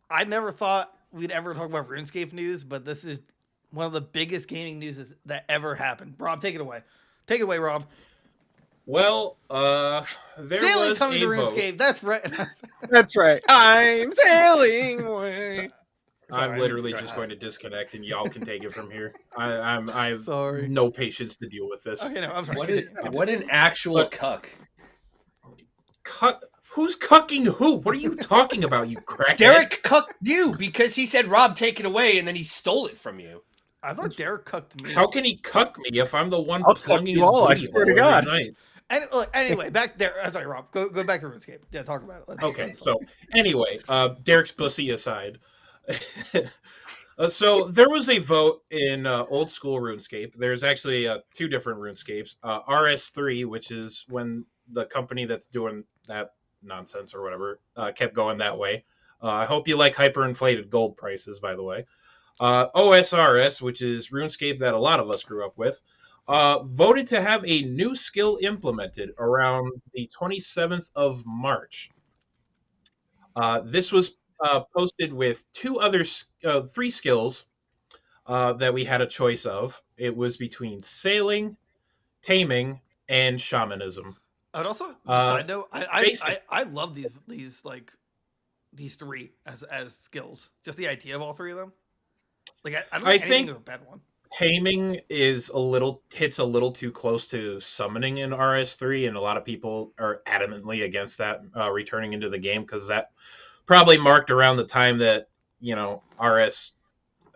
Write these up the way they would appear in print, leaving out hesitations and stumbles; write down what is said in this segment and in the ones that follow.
I never thought we'd ever talk about RuneScape news, but this is one of the biggest gaming news that ever happened. Rob, take it away. Take it away, Rob. Well, there Sailing's was coming to a vote. RuneScape. That's right. That's right. I'm sailing So- away. I'm Sorry, I didn't literally go just ahead. going to disconnect, and y'all can take it from here. I have Sorry. no patience to deal with this. Okay, no, I'm sorry. What Continue. an actual cuck. Who's cucking who? What are you talking about, you crackhead? Derek cucked you because he said, Rob, take it away, and then he stole it from you. I thought Derek cucked me. How can he cuck me if I'm the one I'll cuck plunging you his all, I booty swear to hole every God. night? And, look, anyway, back there. Sorry, Rob. Go back to RuneScape. Yeah, talk about it. Okay, so anyway, Derek's pussy aside. So there was a vote in old school RuneScape. There's actually two different RuneScapes. RS3, which is when the company that's doing that nonsense or whatever kept going that way. I hope you like hyperinflated gold prices, by the way. OSRS, which is RuneScape that a lot of us grew up with, voted to have a new skill implemented around the 27th of March. This was posted with three skills that we had a choice of. It was between sailing, taming, and shamanism. I would also Uh, side note. I love these three as skills. Just the idea of all three of them. Like I don't I think anything think is a bad one. Taming hits a little too close to summoning in RS3, and a lot of people are adamantly against that returning into the game because that probably marked around the time that RS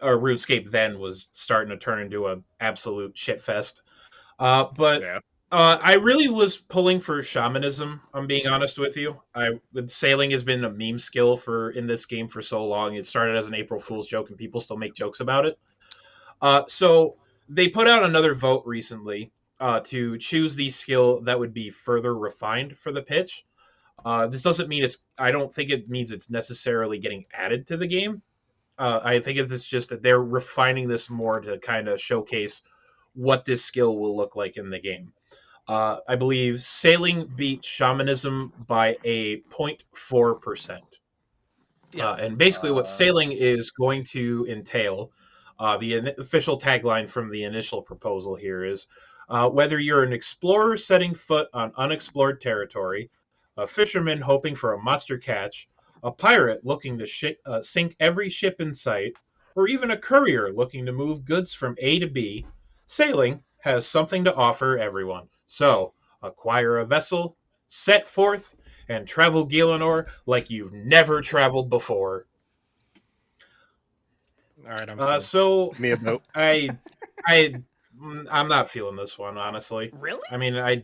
or RuneScape then was starting to turn into an absolute shit fest. But Yeah. I really was pulling for shamanism. I'm being honest with you. Sailing has been a meme skill in this game for so long. It started as an April Fool's joke, and people still make jokes about it. So they put out another vote recently to choose the skill that would be further refined for the pitch. This doesn't mean I don't think it means it's necessarily getting added to the game. I think it's just that they're refining this more to kind of showcase what this skill will look like in the game. I believe sailing beat shamanism by a 0.4%. Yeah. And basically what sailing is going to entail, the official tagline from the initial proposal here is, whether you're an explorer setting foot on unexplored territory, a fisherman hoping for a monster catch, a pirate looking to sink every ship in sight, or even a courier looking to move goods from A to B, sailing has something to offer everyone. So, acquire a vessel, set forth, and travel Gielinor like you've never traveled before. All right, I'm So me a vote. I'm not feeling this one, honestly. Really? I mean, Really?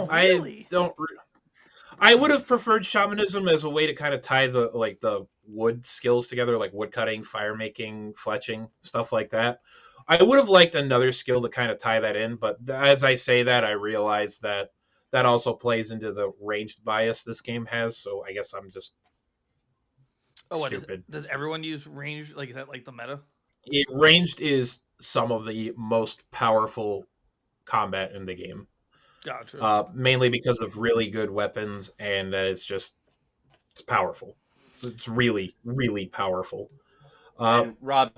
I don't. I would have preferred shamanism as a way to kind of tie the wood skills together, like wood cutting, fire making, fletching, stuff like that. I would have liked another skill to kind of tie that in, but as I say that, I realize that also plays into the ranged bias this game has. So I guess I'm just stupid. Does everyone use range? Like, is that like the meta? Ranged is some of the most powerful combat in the game. Gotcha. Mainly because of really good weapons, and that it's powerful. It's really, really powerful. And Rob,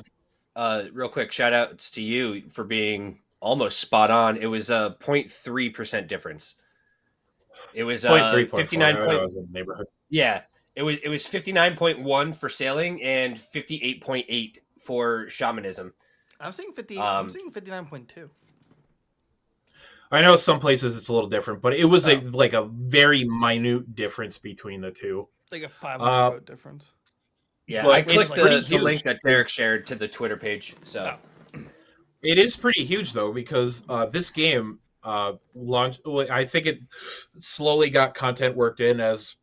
real quick, shout outs to you for being almost spot on. It was a 0.3% difference. It was 59 point. Neighborhood. Yeah, it was 59.1 for sailing and 58.8 for shamanism. I'm seeing 59.2. I know some places it's a little different, but it was a very minute diffdifference between the two. Like a 500 vote difference. Yeah, but I clicked the link that Derek It's- shared to the Twitter page. So It is pretty huge though, because this game launched. I think it slowly got content worked in as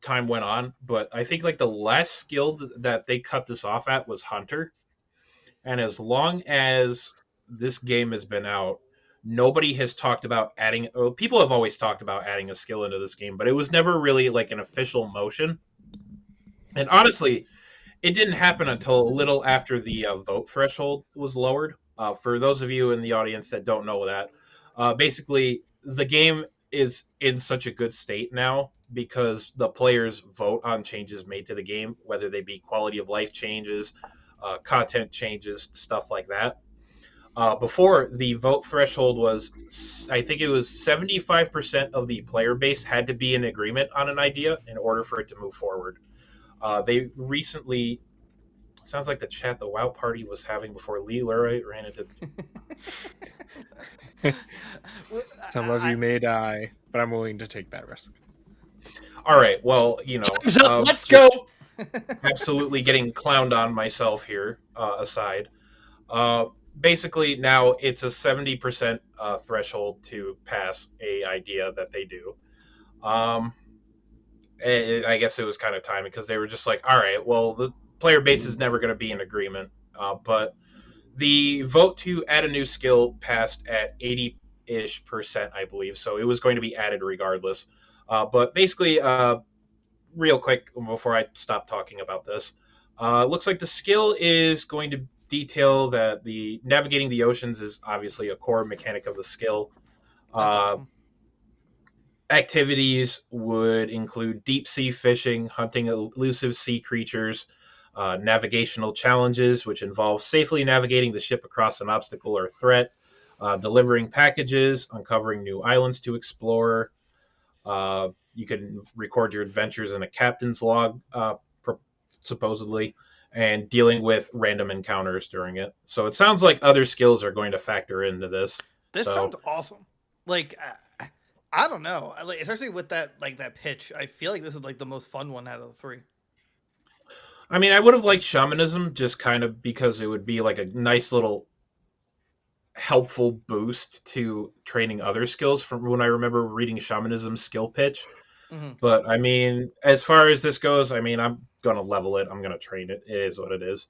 time went on, but I think like the last skill that they cut this off at was Hunter, and as long as this game has been out, nobody has talked about adding. Well, people have always talked about adding a skill into this game, but it was never really like an official motion. And honestly, it didn't happen until a little after the vote threshold was lowered. For those of you in the audience that don't know that, basically the game is in such a good state now because the players vote on changes made to the game, whether they be quality of life changes, content changes, stuff like that. Before, the vote threshold was, I think it was 75% of the player base had to be in agreement on an idea in order for it to move forward. They recently, sounds like the chat the WoW party was having before Lee Leroy ran into. Some of you may die, but I'm willing to take that risk. All right, well, you know, Time's up. Let's go. Absolutely getting clowned on myself here. Aside, basically now it's a 70% threshold to pass a idea that they do. I guess it was kind of timing because they were just like, all right, well, the player base is never going to be in agreement. But the vote to add a new skill passed at 80-ish%, I believe. So it was going to be added regardless. But basically, real quick before I stop talking about this, looks like the skill is going to detail that the navigating the oceans is obviously a core mechanic of the skill. Awesome. Activities would include deep sea fishing, hunting elusive sea creatures, navigational challenges, which involve safely navigating the ship across an obstacle or threat, delivering packages, uncovering new islands to explore. You can record your adventures in a captain's log, supposedly, and dealing with random encounters during it. So it sounds like other skills are going to factor into this. This sounds awesome. Like, I don't know, like, especially with that pitch. I feel like this is like the most fun one out of the three. I mean, I would have liked shamanism just kind of because it would be like a nice little helpful boost to training other skills from when I remember reading shamanism's skill pitch. Mm-hmm. But I mean, as far as this goes, I mean, I'm gonna level it. I'm gonna train it. It is what it is.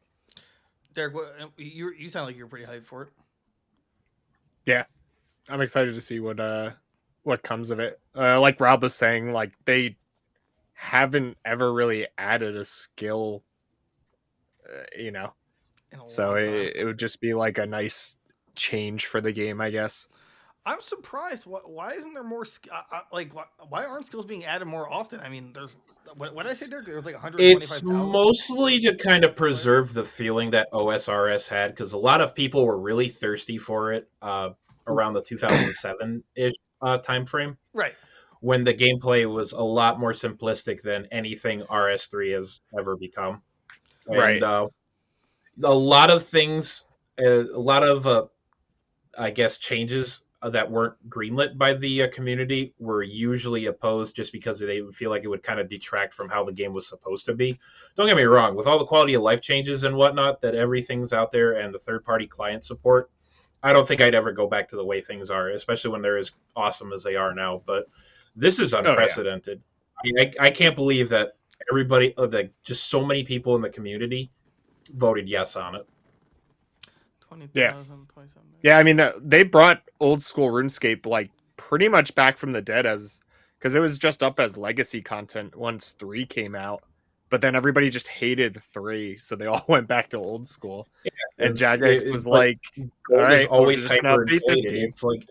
Derek, you sound like you're pretty hyped for it. Yeah, I'm excited to see what comes of it. Like Rob was saying, like they haven't ever really added a skill, so it would just be like a nice change for the game, I guess. I'm surprised. Why isn't there more? Why aren't skills being added more often? I mean, there's what did I say, Derek? There's like 125,000. It's mostly to kind of preserve the feeling that OSRS had, because a lot of people were really thirsty for it around the 2007-ish time frame. Right. When the gameplay was a lot more simplistic than anything RS3 has ever become. Right. And a lot of things, I guess, changes that weren't greenlit by the community were usually opposed just because they would feel like it would kind of detract from how the game was supposed to be. Don't get me wrong, with all the quality of life changes and whatnot that everything's out there and the third-party client support, I don't think I'd ever go back to the way things are, especially when they're as awesome as they are now. But this is unprecedented. Oh, yeah. I can't believe that everybody, just so many people in the community voted yes on it. 20,000, 27. Yeah, I mean, they brought old school RuneScape like pretty much back from the dead, because it was just up as legacy content once 3 came out, but then everybody just hated 3, so they all went back to old school. Yeah, and Jagex was like, "Gold is always hyperinflated." It's like,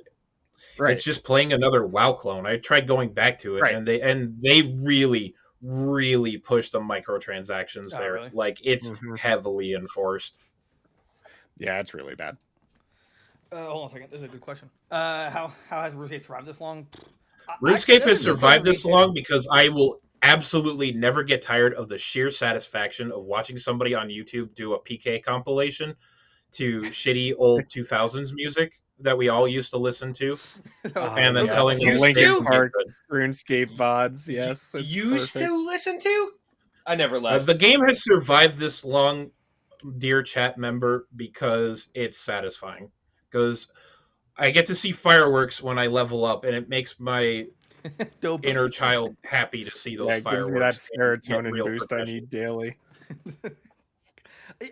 right. It's just playing another WoW clone. I tried going back to it, right. and they really, really pushed the microtransactions there. Really? Like, it's heavily enforced. Yeah, it's really bad. Hold on a second. This is a good question. How has RuneScape survived this long? RuneScape has survived this long because I will absolutely never get tired of the sheer satisfaction of watching somebody on YouTube do a PK compilation to shitty old 2000s music that we all used to listen to, and then telling them Linkin Park RuneScape VODs. Yes, used to listen to. I never left. The game has survived this long, dear chat member, because it's satisfying. Because I get to see fireworks when I level up, and it makes my inner child happy to see those fireworks. Gives me that serotonin boost I need daily.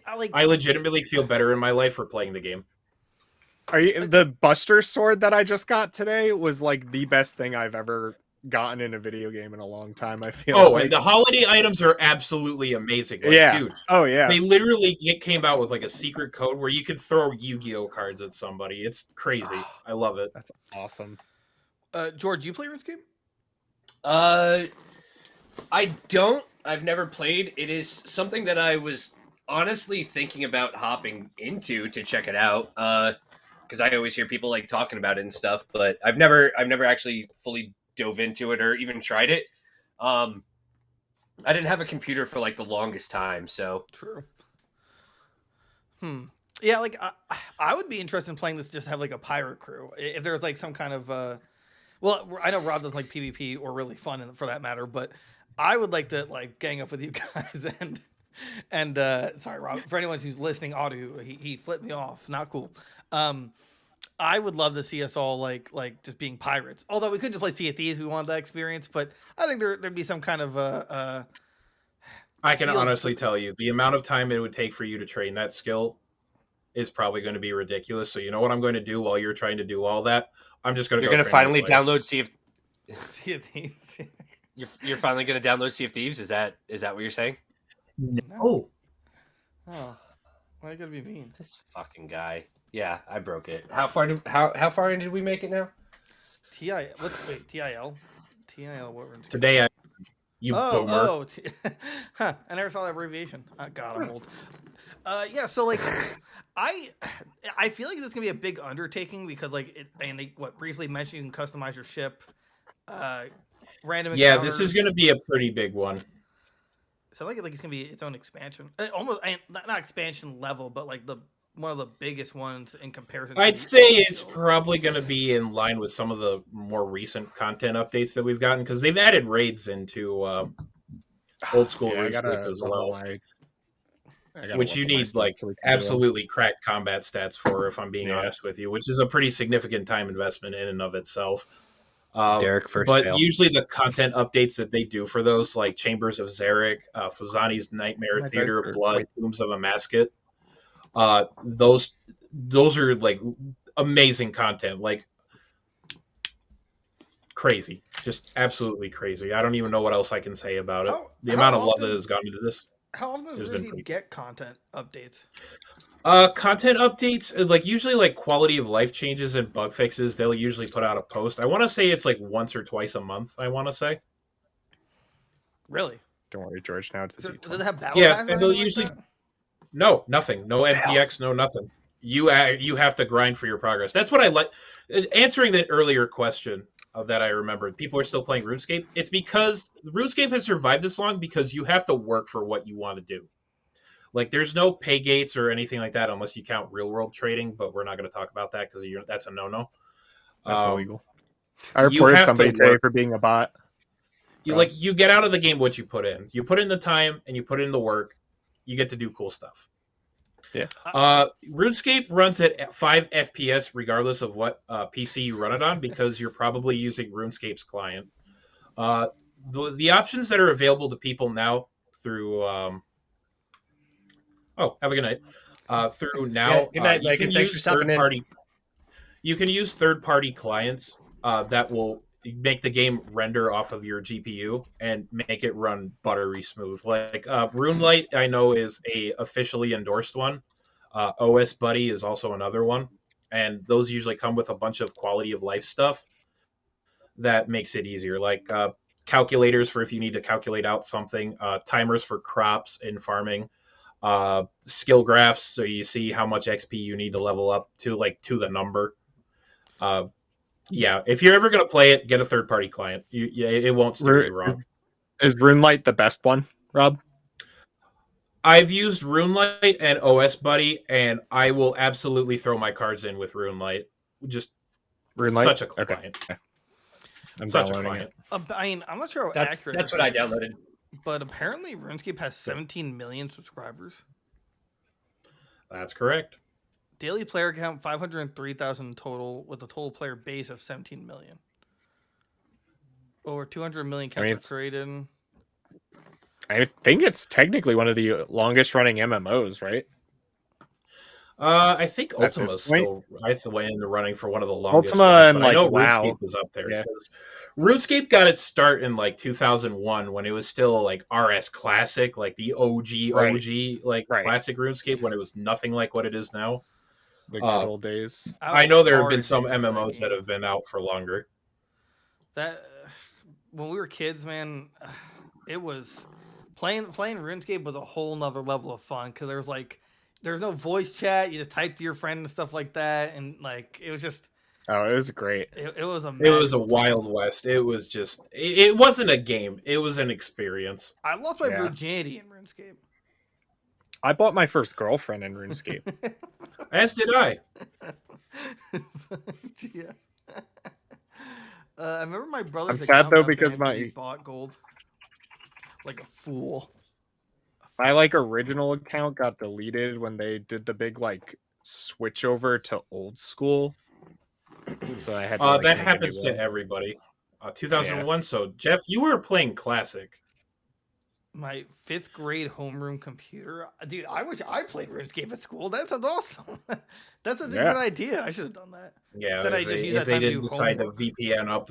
I legitimately feel better in my life for playing the game. The Buster sword that I just got today was like the best thing I've ever gotten in a video game in a long time. I feel. Oh, and the holiday items are absolutely amazing. Like, yeah. Dude. Oh yeah. They literally came out with like a secret code where you could throw Yu-Gi-Oh cards at somebody. It's crazy. I love it. That's awesome. George, you play RuneScape? I don't. I've never played. It is something that I was honestly thinking about hopping into to check it out. Because I always hear people like talking about it and stuff, but I've never actually fully dove into it or even tried it. Um, I didn't have a computer for like the longest time, so True. Yeah, like I would be interested in playing this just to have like a pirate crew. If there's like some kind of well, I know Rob doesn't like PvP or really fun for that matter, but I would like to like gang up with you guys and sorry Rob, for anyone who's listening audio, he flipped me off. Not cool. I would love to see us all like just being pirates. Although we could just play Sea of Thieves, we wanted that experience, but I think there'd be some kind of I can honestly tell you the amount of time it would take for you to train that skill is probably going to be ridiculous. So you know what I'm going to do while you're trying to do all that? I'm just going to you're go going to train finally this later. download Sea of Sea of Thieves. you're finally going to download Sea of Thieves. Is that what you're saying? No. Oh, why you gotta be mean? This fucking guy. Yeah, I broke it. How far in did we make it now? Let's wait. TIL. What we're in Today, boomer. I never saw that abbreviation. God, I'm old. Yeah. So like, I feel like this is gonna be a big undertaking because like they briefly mentioned you can customize your ship. Random. Yeah, this is gonna be a pretty big one. So like it's gonna be its own expansion, almost not expansion level, but like one of the biggest ones in comparison. I'd say it's probably going to be in line with some of the more recent content updates that we've gotten because they've added raids into old school RuneScape as well, which you need like absolutely cracked combat stats for, if I'm being honest with you, which is a pretty significant time investment in and of itself. Derek first, but usually the content updates that they do for those, like Chambers of Zarek, Fuzani's Nightmare, Theater of Blood, Tombs of a Masket, those are like amazing content, like crazy, just absolutely crazy. I don't even know what else I can say about it. The amount of love that has gone into this. How often does RuneScape get content updates? Content updates, like usually like quality of life changes and bug fixes, they'll usually put out a post. I want to say it's like once or twice a month, I want to say. Really? Don't worry, George, now it's a detail. Does it have battle Yeah, and they'll usually... No, nothing. No NPX, no nothing. You have to grind for your progress. That's what I like. Answering that earlier question that I remembered, people are still playing RuneScape. It's because RuneScape has survived this long because you have to work for what you want to do. Like, there's no pay gates or anything like that unless you count real-world trading, but we're not going to talk about that because that's a no-no. That's illegal. I reported somebody today for being a bot. You get out of the game what you put in. You put in the time and you put in the work. You get to do cool stuff. Yeah. RuneScape runs at 5 FPS regardless of what PC you run it on because you're probably using RuneScape's client. The options that are available to people now through... have a good night. Through now, good night, you can use third-party. You can use third-party clients that will make the game render off of your GPU and make it run buttery smooth. Like RuneLite, I know is a officially endorsed one. OS Buddy is also another one, and those usually come with a bunch of quality of life stuff that makes it easier, like calculators for if you need to calculate out something, timers for crops in farming. Skill graphs, so you see how much XP you need to level up to the number. Yeah, if you're ever gonna play it, get a third party client. It won't steer you wrong. Is RuneLite the best one, Rob? I've used RuneLite and OS Buddy, and I will absolutely throw my cards in with RuneLite. Just RuneLite? Such a client. Okay. I'm such a downloading client. I mean, I'm not sure how That's accurate. what I downloaded. But apparently, RuneScape has 17 million subscribers. That's correct. Daily player count 503,000 total, with a total player base of 17 million. Over 200 million accounts were created. I think it's technically one of the longest running MMOs, right? I think Ultima's still in the running for one of the longest. Ultima ones, and I know WoW RuneScape is up there. Yeah. RuneScape got its start in 2001 when it was still like RS Classic, like the OG classic RuneScape, when it was nothing like what it is now. The good old days. I know there have been some MMOs that have been out for longer. That when we were kids, man, it was playing RuneScape was a whole nother level of fun because there's no voice chat. You just type to your friend and stuff like that, and like it was just Oh, it was great. it was a It was a magical wild time. west. It was just. It wasn't a game. It was an experience. I lost my Yeah. virginity in RuneScape. I bought my first girlfriend in RuneScape. As did I. Yeah. I remember my brother's I'm sad, account though, got because banned he bought gold like a fool. My like original account got deleted when they did the big like switch over to old school. So I had to like That make a happens new to one. everybody. 2001. So Jeff, you were playing classic. My 5th grade homeroom computer. Dude, I wish I played RuneScape at school. That sounds awesome. That's such a Yeah. good idea. I should have done that. Yeah, Instead, I if just they, use if that they time to didn't do decide homework. to VPN up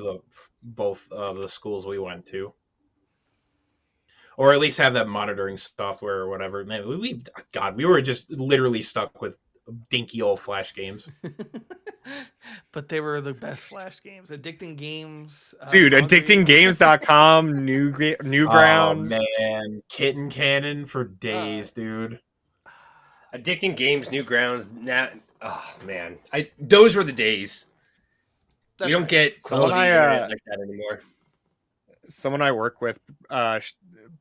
both the schools we went to, or at least have that monitoring software or whatever. Man, we were just literally stuck with dinky old Flash games. But they were the best Flash games. Addicting Games. Dude, Hungry. addictinggames.com, Newgrounds. Oh man, Kitten Cannon for days, dude. Addicting Games, Newgrounds. Now, oh man, those were the days. That's You don't right. get Someone quality internet like that anymore. Someone I work with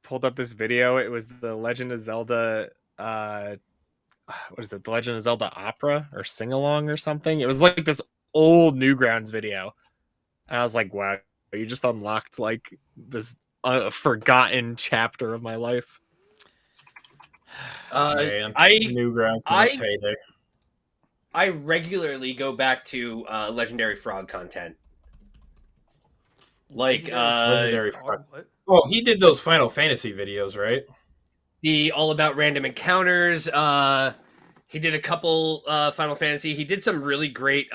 pulled up this video. It was the Legend of Zelda what is it? The Legend of Zelda opera or sing along or something. It was like this old Newgrounds video. And I was like, wow, you just unlocked like this forgotten chapter of my life. Man, I Newgrounds in I- its heyday. I regularly go back to legendary frog content. Like Legendary Oh, Frog. what? Oh, he did those Final Fantasy videos, right? the all about random encounters. He did a couple Final Fantasy. He did some really great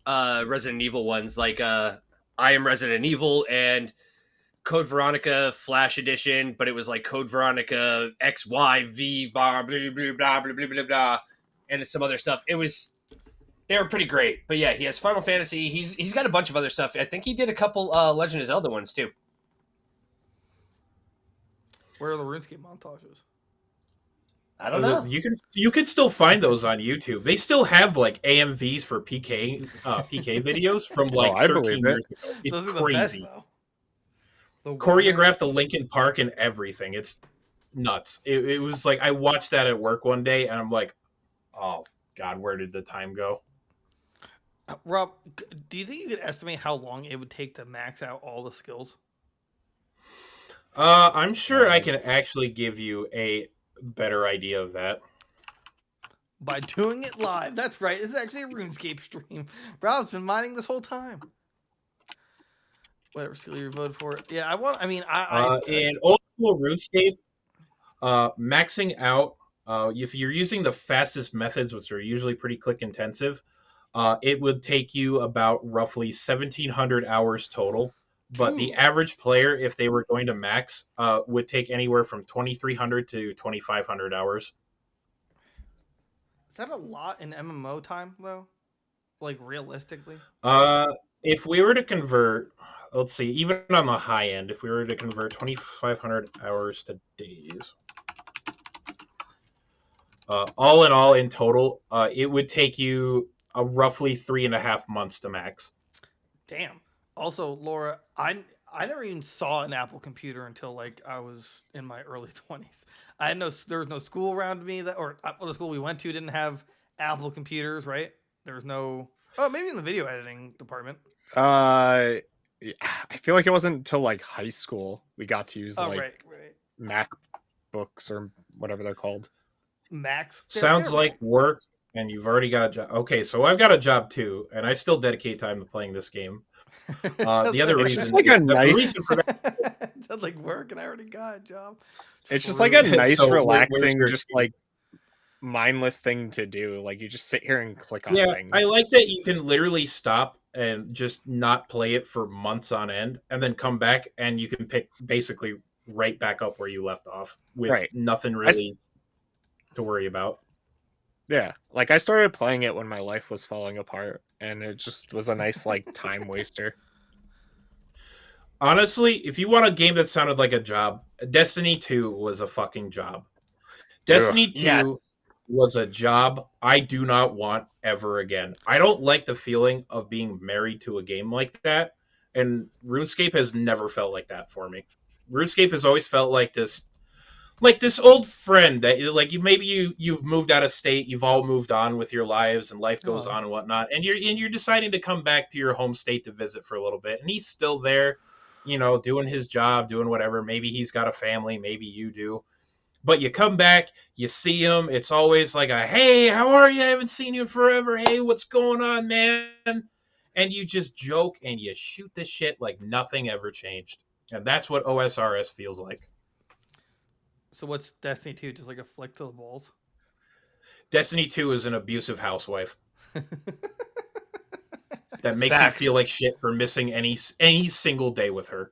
Resident Evil ones, like I Am Resident Evil and Code Veronica Flash Edition, but it was like Code Veronica XYV bar blah blah blah blah blah blah blah, and some other stuff. They were pretty great. But yeah, he has Final Fantasy. He's got a bunch of other stuff. I think he did a couple Legend of Zelda ones too. Where are the RuneScape montages? I don't know. You could still find those on YouTube. They still have like AMVs for PK videos from like I 13 believe it. years ago. It's Those are the best, crazy. though. The Choreographed the Wilderness- Linkin Park and everything. It's nuts. It was like I watched that at work one day and I'm like, oh God, where did the time go? Rob, do you think you could estimate how long it would take to max out all the skills? I'm sure I can actually give you a better idea of that. By doing it live. That's right. This is actually a RuneScape stream. Rob's been mining this whole time. Whatever skill you voted for. Yeah, In old school RuneScape, maxing out, if you're using the fastest methods, which are usually pretty click intensive, it would take you about roughly 1,700 hours total. But the average player, if they were going to max, would take anywhere from 2,300 to 2,500 hours. Is that a lot in MMO time, though? Like, realistically? If we were to convert, let's see, even on the high end, if we were to convert 2,500 hours to days, all in all, in total, it would take you roughly 3.5 months to max. Damn. Also, Laura, I never even saw an Apple computer until like I was in my early 20s. There was no school around me the school we went to didn't have Apple computers, right? There was no. Oh, maybe in the video editing department. I feel like it wasn't until like high school we got to use Right. MacBooks or whatever they're called. Max. Sounds like work, and you've already got a job. Okay, so I've got a job too, and I still dedicate time to playing this game. The other It's reason, just like a the nice- reason for that, It sounds like work, and I already got a job. It's just like a True. nice, So, where's relaxing, your- just like mindless thing to do. Like you just sit here and click on yeah, things. I like that you can literally stop and just not play it for months on end, and then come back and you can pick basically right back up where you left off with Right. nothing really to worry about. Yeah, like I started playing it when my life was falling apart, and it just was a nice like time waster. Honestly, if you want a game that sounded like a job, Destiny 2 was a fucking job. Ugh. Destiny 2 Yeah. was a job I do not want ever again. I don't like the feeling of being married to a game like that, and RuneScape has never felt like that for me. RuneScape has always felt like this old friend that like you've moved out of state, you've all moved on with your lives, and life goes Oh. on and whatnot, and you're deciding to come back to your home state to visit for a little bit, and he's still there, doing his job, doing whatever. Maybe he's got a family, maybe you do. But you come back, you see him. It's always like a, hey, how are you? I haven't seen you in forever. Hey, what's going on, man? And you just joke and you shoot the shit like nothing ever changed. And that's what OSRS feels like. So what's Destiny 2? Just like a flick to the balls? Destiny 2 is an abusive housewife that makes Facts. you feel like shit for missing any single day with her.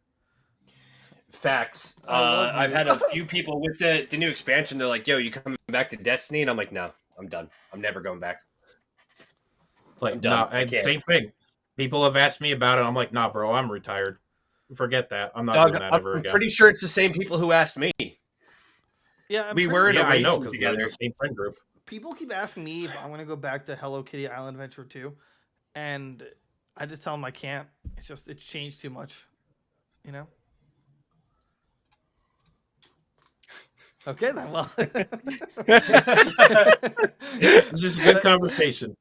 Facts. I love I've you. had a few people with the new expansion. They're like, "Yo, you coming back to Destiny?" And I'm like, "No, I'm done. I'm never going back." Like, I'm done. nah, I and can't. same thing. People have asked me about it. I'm like, nah, bro, I'm retired. Forget that. I'm not Dog, doing that I'm ever again. pretty sure it's the same people who asked me. Yeah, We were in a Yeah, I raid know team because we're in together. the same friend group. people keep asking me if I'm going to go back to Hello Kitty Island Adventure 2, and I just tell them I can't. It's changed too much, you know. Okay then. Well, It's just a good conversation.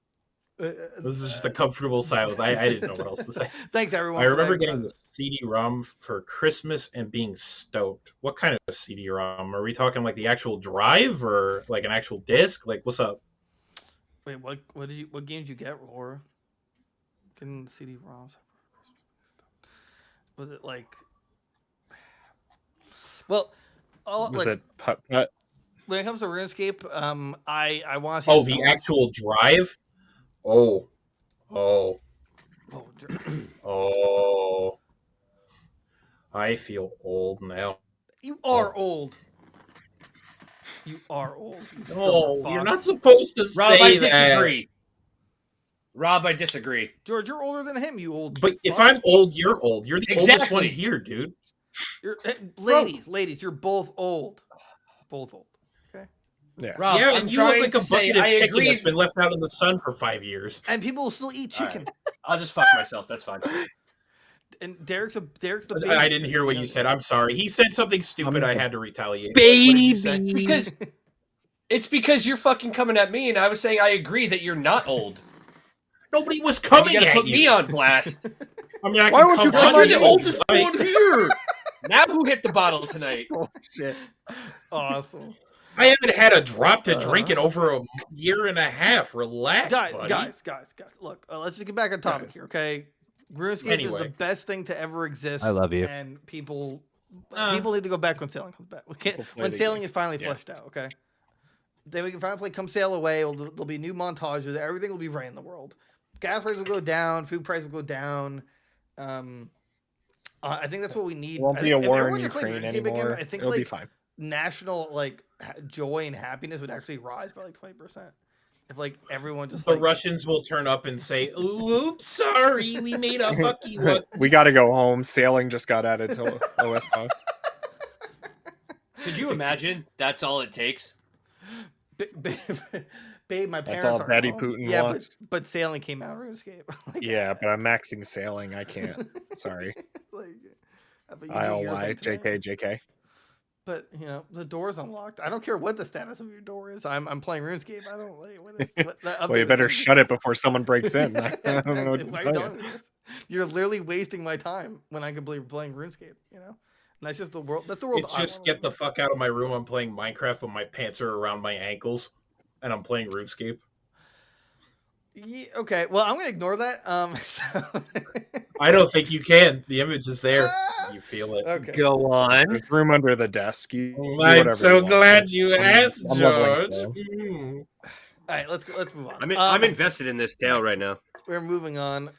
This is just a comfortable silence. I didn't know what else to say. Thanks everyone. I for remember that. getting the CD-ROM for Christmas and being stoked. What kind of CD-ROM? Are we talking like the actual drive or like an actual disc? Like, what's up? Wait, what game did you get, Laura? Getting the CD-ROMs. Was it like? Well, Was like, it Putt? when it comes to RuneScape, I want to see. Oh, the actual drive? Oh. Oh, Oh. I feel old now. you are old. You are old. You Oh, silver you're fox. not supposed to Rob, say I that. disagree. Rob, I disagree. George, you're older than him. You old. But if fuck. I'm old, you're old. You're the oldest one Exactly. here, dude. Ladies, you're both old. Both old. Yeah. Rob, Yeah, I'm and you look trying like to a say bucket of I chicken agree. that's been left out in the sun for 5 years. And people will still eat All chicken. I'll just fuck myself. That's fine. And Derek's the baby. I didn't hear what you said. I'm sorry. He said something stupid. I had to retaliate. Baby. What did you say? Because it's because you're fucking coming at me, and I was saying I agree that you're not old. Nobody was And coming you gotta at put you. me on blast. I mean, I Why can won't you come come on on You're you the you? oldest like- one here. Now who hit the bottle tonight? Oh shit. Awesome. I haven't had a drop to drink in over a year and a half. Relax, buddy. Guys. Look, let's just get back on topic Guys. here, okay? RuneScape is the Anyway. best thing to ever exist. I love you. And people Uh. need to go back when sailing comes back. When the sailing game. is finally Yeah. fleshed out, okay? Then we can finally play Come Sail Away. There'll be new montages. Everything will be right in the world. Gas price will go down. Food price will go down. I think that's what we need. It won't I be a think if war in everyone could play Ukraine RuneScape again, anymore. I think It'll be like fine. national joy and happiness would actually rise by like 20%. If like everyone just The like Russians will turn up and say, "Oops, sorry, we made a fucky one." We got to go home. Sailing just got added to OS5. Could you imagine? That's all it takes. Babe, my parents That's all aren't Daddy home. Putin yeah, wants. But sailing came out of RuneScape. Like, Yeah, but I'm maxing sailing. I can't. Sorry. like, but you do your ILY, thing tonight. JK. But you know the door's unlocked. I don't care what the status of your door is. I'm playing RuneScape. I don't like what is what that Well, you update better was- shut it before someone breaks in. I Yeah, don't know what to exactly. Why are tell you you. telling me this? You're literally wasting my time when I could be playing RuneScape. You know, and that's just the world. That's the world. It's I just wanna get live the in. fuck out of my room. I'm playing Minecraft, but my pants are around my ankles, and I'm playing RuneScape. Yeah, okay, well I'm gonna ignore that. So... I don't think you can. The image is there. Ah! You feel it. Okay. Go on. There's room under the desk. You do I'm whatever so you want. glad you I'm- asked, I'm leveling George. sailing. Mm. All right, let's go. Let's move on. I'm invested in this tale right now. We're moving on.